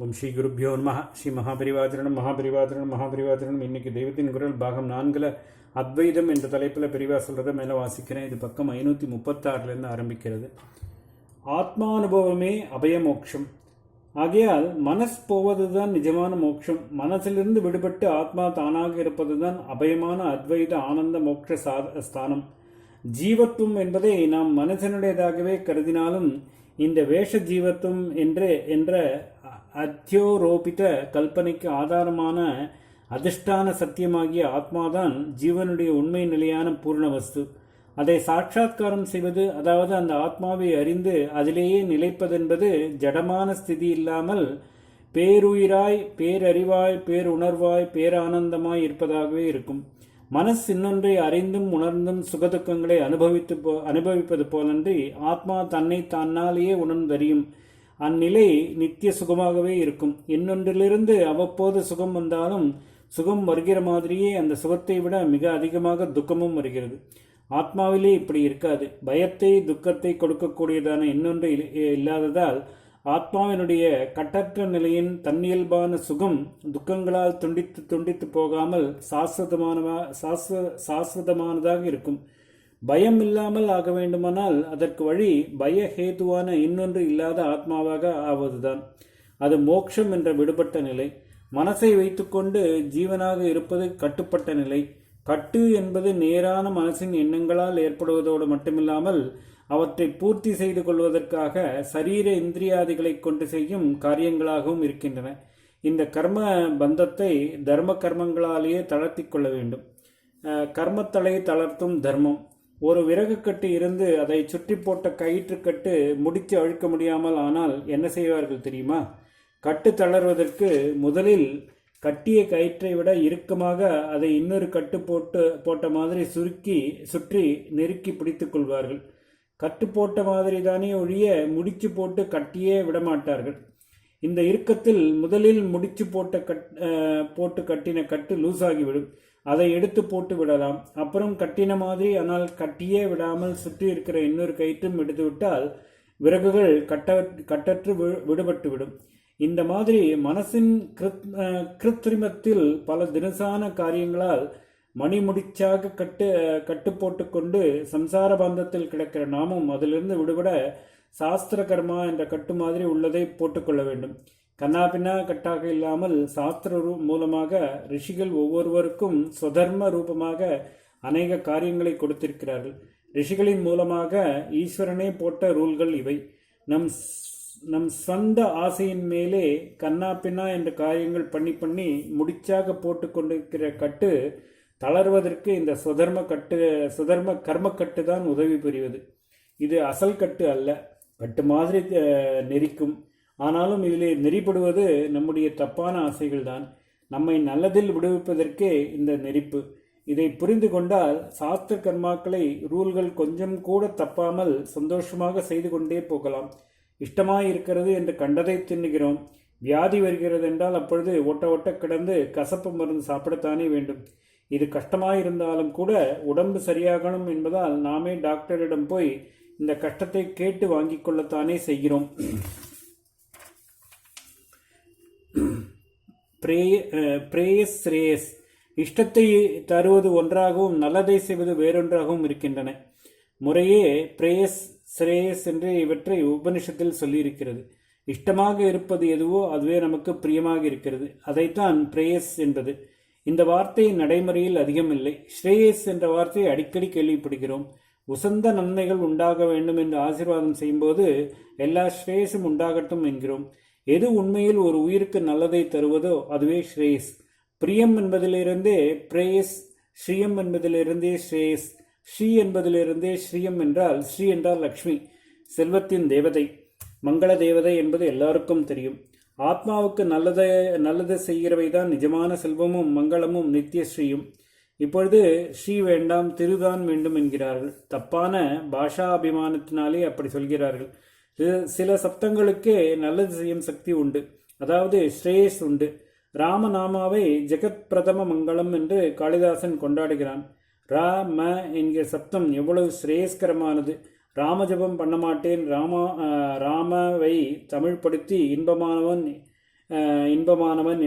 ஓம் ஸ்ரீ குருப்பியோ நம. ஸ்ரீ மகாபரிவாதனம் மகாபரிவாதனம் மகாபரிவாதனம். இன்னைக்கு தெய்வத்தின் குரல் பாகம் 4 அத்வைதம் என்ற தலைப்பில் பெரிவா சொல்கிறத மேலே வாசிக்கிறேன். இது பக்கம் 536 ஆரம்பிக்கிறது. ஆத்மானுபவமே அபயமோக்ஷம். ஆகையால் மனஸ் போவதுதான் நிஜமான மோட்சம். மனசிலிருந்து விடுபட்டு ஆத்மா தானாக இருப்பதுதான் அபயமான அத்வைத ஆனந்த மோட்ச ஸ்தானம். ஜீவத்துவம் என்பதை நாம் மனசனுடையதாகவே கருதினாலும் இந்த வேஷ ஜீவத்துவம் என்ற அத்தியோரோபித கல்பனைக்கு ஆதாரமான அதிஷ்டான சத்தியமாகிய ஆத்மாதான் ஜீவனுடைய உண்மை நிலையான பூர்ண வஸ்து. அதை சாட்சாத்காரம் செய்வது, அதாவது அந்த ஆத்மாவை அறிந்து அதிலேயே நிலைப்பதென்பது ஜடமான ஸ்திதி இல்லாமல் பேருயிராய், பேரறிவாய், பேருணர்வாய், பேரானந்தமாய் இருப்பதாகவே இருக்கும். மனசு இன்னொன்றை அறிந்தும் உணர்ந்தும் சுகதுக்கங்களை அனுபவிப்பது போலன்றி ஆத்மா தன்னை தன்னாலேயே உணர்ந்தறியும். அந்நிலை நித்திய சுகமாகவே இருக்கும். இன்னொன்றிலிருந்து அவ்வப்போது சுகம் வந்தாலும் சுகம் வருகிற மாதிரியே அந்த சுகத்தை விட மிக அதிகமாக துக்கமும் வருகிறது. ஆத்மாவிலே இப்படி இருக்காது. பயத்தை துக்கத்தை கொடுக்கக்கூடியதான இன்னொன்று இல்லாததால் ஆத்மாவினுடைய கட்டற்ற நிலையின் தன்னியல்பான சுகம் துக்கங்களால் துண்டித்து போகாமல் சாஸ்வதமானதாக இருக்கும். பயம் இல்லாமல் ஆக வேண்டுமானால் அதற்கு வழி பயஹேதுவான இன்னொன்று இல்லாத ஆத்மாவாக ஆவதுதான். அது மோட்சம் என்ற விடுபட்ட நிலை. மனசை வைத்துக்கொண்டு ஜீவனாக இருப்பது கட்டுப்பட்ட நிலை. கட்டு என்பது நேரான மனசின் எண்ணங்களால் ஏற்படுவதோடு மட்டுமில்லாமல் அவற்றை பூர்த்தி செய்து கொள்வதற்காக சரீர இந்திரியாதிகளை கொண்டு செய்யும் காரியங்களாகவும் இருக்கின்றன. இந்த கர்ம பந்தத்தை தர்ம கர்மங்களாலேயே தளர்த்தி கொள்ள வேண்டும். கர்மத்தலை தளர்த்தும் தர்மம். ஒரு விறகு கட்டு இருந்து அதை சுற்றி போட்ட கயிற்றுக்கட்டு முடித்து அழுக்க முடியாமல் ஆனால் என்ன செய்வார்கள் தெரியுமா? கட்டு தளர்வதற்கு முதலில் கட்டிய கயிற்றை விட இறுக்கமாக அதை இன்னொரு கட்டு போட்ட மாதிரி சுற்றி நெருக்கி பிடித்துக் கொள்வார்கள். கட்டு போட்ட மாதிரி தானே ஒழிய முடிச்சு போட்டு கட்டியே விடமாட்டார்கள். இந்த இறுக்கத்தில் முதலில் முடிச்சு போட்டு கட்டின கட்டு லூஸ் ஆகிவிடும். அதை எடுத்து போட்டு விடலாம். அப்புறம் கட்டின மாதிரி ஆனால் கட்டியே விடாமல் சுற்றி இருக்கிற இன்னொரு கயிற்றும் எடுத்து விட்டால் விறகுகள் கட்டற்று விடுபட்டுவிடும். இந்த மாதிரி மனசின் கிருத்திரிமத்தில் பல தினசான காரியங்களால் மணிமுடிச்சாக கட்டு போட்டு கொண்டு சம்சார பந்தத்தில் கிடக்கிற நாமும் அதிலிருந்து விடுபட சாஸ்திர கர்மா என்ற கட்டு மாதிரி உள்ளதை போட்டுக்கொள்ள வேண்டும். கண்ணாபின்னா கட்டாக இல்லாமல் சாஸ்திர மூலமாக ரிஷிகள் ஒவ்வொருவருக்கும் ஸ்வதர்ம ரூபமாக அநேக காரியங்களை கொடுத்திருக்கிறார்கள். ரிஷிகளின் மூலமாக ஈஸ்வரனே போட்ட ரூல்கள் இவை. நம் சொந்த ஆசையின் மேலே கண்ணாபின்னா என்ற காரியங்கள் பண்ணி முடிச்சாக போட்டு கொண்டிருக்கிற கட்டு தளர்வதற்கு இந்த சுதர்ம கர்மக்கட்டு தான் உதவி புரிவது. இது அசல் கட்டு அல்ல. கட்டு மாதிரி நெரிக்கும். ஆனாலும் இதிலே நெறிப்படுவது நம்முடைய தப்பான ஆசைகள் தான். நம்மை நல்லதில் விடுவிப்பதற்கே இந்த நெறிப்பு. இதை புரிந்து கொண்டால் சாஸ்திர கர்மாக்களை ரூல்கள் கொஞ்சம் கூட தப்பாமல் சந்தோஷமாக செய்து கொண்டே போகலாம். இஷ்டமாயிருக்கிறது என்று கண்டதை தின்னுகிறோம். வியாதி வருகிறது என்றால் அப்பொழுது ஒட்ட கிடந்து கசப்பு மருந்து சாப்பிடத்தானே வேண்டும். இது கஷ்டமாயிருந்தாலும் கூட உடம்பு சரியாகணும் என்பதால் நாமே டாக்டரிடம் போய் இந்த கஷ்டத்தை கேட்டு வாங்கி கொள்ளத்தானே செய்கிறோம். பிரேயஸ் ஸ்ரேயஸ். இஷ்டத்தை தருவது ஒன்றாகவும் நல்லதை செய்வது வேறொன்றாகவும் இருக்கின்றன. முறையே பிரேயஸ் ஸ்ரேயஸ் என்று இவற்றை உபனிஷத்தில் சொல்லியிருக்கிறது. இஷ்டமாக இருப்பது எதுவோ அதுவே நமக்கு பிரியமாக இருக்கிறது. அதைத்தான் பிரேயஸ் என்பது. இந்த வார்த்தை நடைமுறையில் அதிகம் இல்லை. ஸ்ரேயஸ் என்ற வார்த்தையை அடிக்கடி கேள்விப்படுகிறோம். உசந்த நன்மைகள் உண்டாக வேண்டும் என்று ஆசீர்வாதம் செய்யும்போது எல்லா ஸ்ரேயஸும் உண்டாகட்டும் என்கிறோம். எது உண்மையில் ஒரு உயிருக்கு நல்லதை தருவதோ அதுவே ஸ்ரேயஸ். பிரியம் என்பதிலிருந்தே பிரேயஸ், ஸ்ரீயம் என்பதிலிருந்தே ஸ்ரேயஸ், ஸ்ரீ என்பதிலிருந்தே ஸ்ரீயம் என்றால் ஸ்ரீ என்றால் லக்ஷ்மி, செல்வத்தின் தேவதை, மங்கள தேவதை என்பது எல்லாருக்கும் தெரியும். ஆத்மாவுக்கு நல்லது செய்கிறவைதான் நிஜமான செல்வமும் மங்களமும் நித்திய ஸ்ரீயும். இப்பொழுது ஸ்ரீ வேண்டாம் திருதான் வேண்டும் என்கிறார்கள். தப்பான பாஷா அபிமானத்தினாலே அப்படி சொல்கிறார்கள். சில சப்தங்களுக்கே நல்லது செய்யும் சக்தி உண்டு, அதாவது ஸ்ரேயஸ் உண்டு. ராமநாமாவை ஜெகத் பிரதம மங்களம் என்று காளிதாசன் கொண்டாடுகிறான். ம என்கிற சப்தம் எவ்வளவு ஸ்ரேயஸ்கரமானது. ராமஜபம் பண்ண மாட்டேன், ராமாவை தமிழ்படுத்தி இன்பமானவன் இன்பமானவன்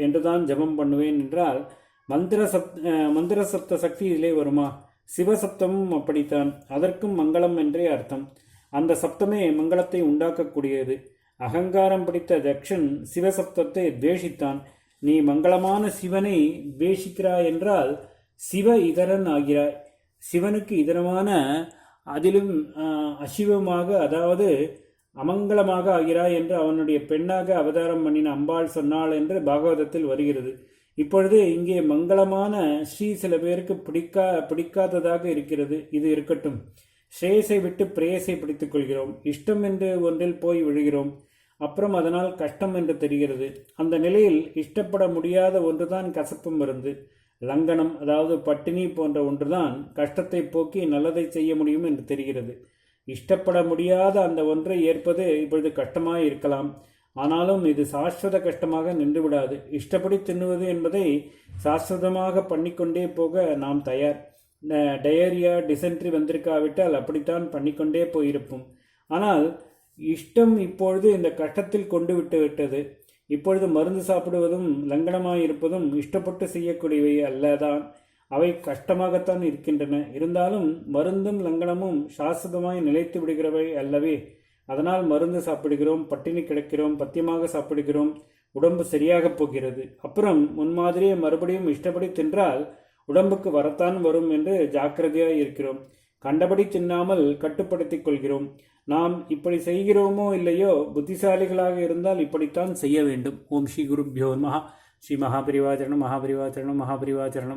என்றுதான் ஜபம் பண்ணுவேன் என்றால் மந்திர சப்த சக்தி இதிலே வருமா? சிவசப்தமும் அப்படித்தான். அதற்கும் மங்களம் என்றே அர்த்தம். அந்த சப்தமே மங்களத்தை உண்டாக்கக்கூடியது. அகங்காரம் பிடித்த தக்ஷன் சிவசப்தத்தை துவேஷித்தான். நீ மங்களமான சிவனை துவேஷிக்கிறாய் என்றால் சிவ இதரன் ஆகிறாய். சிவனுக்கு இதரமான அதிலும் அசிவமாக, அதாவது அமங்கலமாக ஆகிறாய் என்று அவனுடைய பெண்ணாக அவதாரம் பண்ணின அம்பாள் சொன்னாள் என்று பாகவதத்தில் வருகிறது. இப்பொழுது இங்கே மங்களமான ஸ்ரீ சில பேருக்கு பிடிக்காததாக இருக்கிறது. இது இருக்கட்டும். ஸ்ரேயஸை விட்டு பிரேயஸை பிடித்துக் கொள்கிறோம். இஷ்டம் என்று ஒன்றில் போய் விழுகிறோம். அப்புறம் அதனால் கஷ்டம் என்று தெரிகிறது. அந்த நிலையில் இஷ்டப்பட முடியாத ஒன்றுதான் கசப்பு மருந்து. லங்கனம், அதாவது பட்டினி போன்ற ஒன்றுதான் கஷ்டத்தை போக்கி நல்லதை செய்ய முடியும் என்று தெரிகிறது. இஷ்டப்பட முடியாத அந்த ஒன்றை ஏற்பது இப்பொழுது கஷ்டமாய் இருக்கலாம். ஆனாலும் இது சாஸ்வத கஷ்டமாக நின்றுவிடாது. இஷ்டப்படி தின்னுவது என்பதை சாஸ்வதமாக பண்ணிக்கொண்டே போக நாம் தயார். டயரியா, டிசென்ட்ரி வந்திருக்காவிட்டால் அப்படித்தான் பண்ணிக்கொண்டே போயிருப்போம். ஆனால் இஷ்டம் இப்பொழுது இந்த கஷ்டத்தில் கொண்டு விட்டது. இப்பொழுது மருந்து சாப்பிடுவதும் லங்கனமாயிருப்பதும் இஷ்டப்பட்டு செய்யக்கூடியவை அல்லதான். அவை கஷ்டமாகத்தான் இருக்கின்றன. இருந்தாலும் மருந்தும் லங்கனமும் சாஸ்வதமாய் நிலைத்து விடுகிறவை அல்லவே. அதனால் மருந்து சாப்பிடுகிறோம், பட்டினி கிடக்கிறோம், பத்தியமாக சாப்பிடுகிறோம், உடம்பு சரியாக போகிறது. அப்புறம் முன்மாதிரியே மறுபடியும் இஷ்டப்படி தின்றால் உடம்புக்கு வரத்தான் வரும் என்று ஜாக்கிரதையாய் இருக்கிறோம். கண்டபடி தின்னாமல் கட்டுப்படுத்திக் கொள்கிறோம். நாம் இப்படி செய்கிறோமோ இல்லையோ, புத்திசாலிகளாக இருந்தால் இப்படித்தான் செய்ய வேண்டும். ஓம் ஸ்ரீ குருப்யோ நமஹ. ஸ்ரீ மகாபரிவாச்சரணம், மகாபரிவாச்சரணம், மகாபரிவாச்சரணம்.